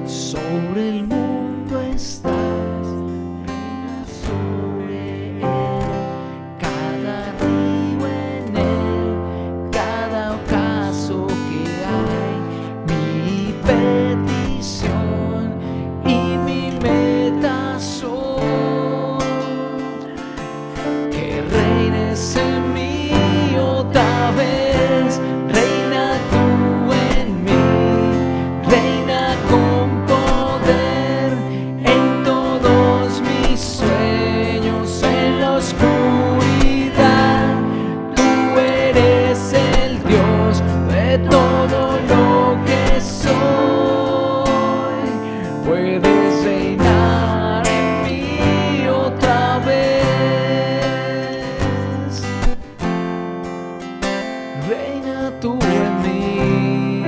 Sobre el mundo estás, reina sobre él, cada río en él, cada ocaso que hay, mi petición y mi meta son que reines en mí otra vez. Reina tú en mí, reina con poder en todos mis sueños, en la oscuridad. Tú eres el Dios de todo lo que soy. Puedes reinar en mí otra vez. Reina tú en mí.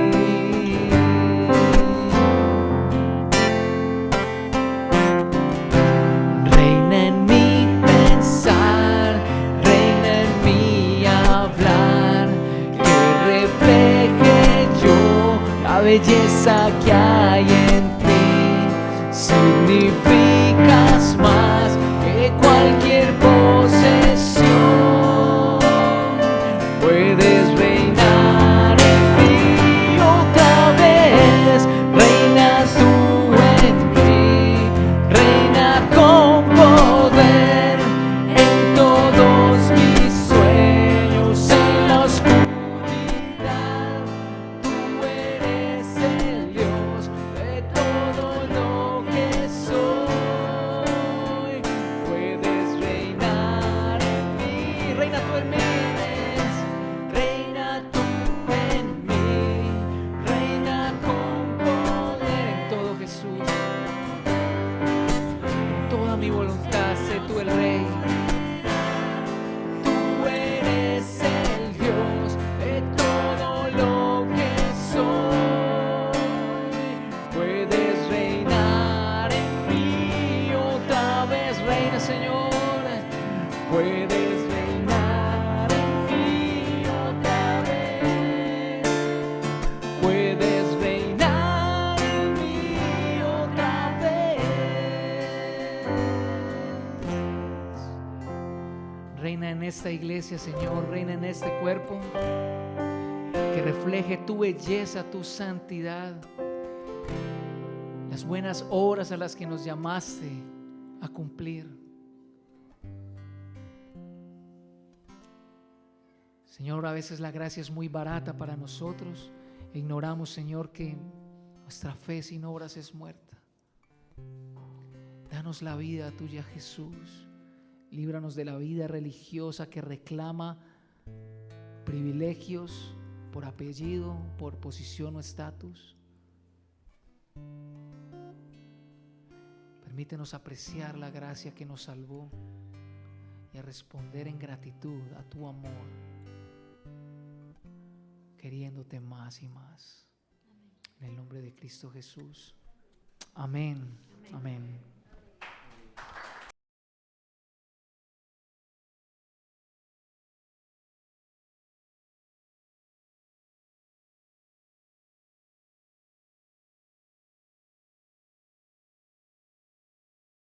Reina en mi pensar, reina en mi hablar, que refleje yo la belleza que hay en ti. Significas más que cualquier posesión. Puedes reinar en mí otra vez. Reina tú en mí, reina con poder en todos mis sueños, en la oscuridad. Tú eres el Dios de todo lo que soy. Puedes esta iglesia, Señor, reina en este cuerpo, que refleje tu belleza, tu santidad, las buenas obras a las que nos llamaste a cumplir. Señor, a veces la gracia es muy barata para nosotros e ignoramos, Señor, que nuestra fe sin obras es muerta. Danos la vida tuya, Jesús. Líbranos de la vida religiosa que reclama privilegios por apellido, por posición o estatus. Permítenos apreciar la gracia que nos salvó y a responder en gratitud a tu amor, queriéndote más y más. En el nombre de Cristo Jesús. Amén. Amén.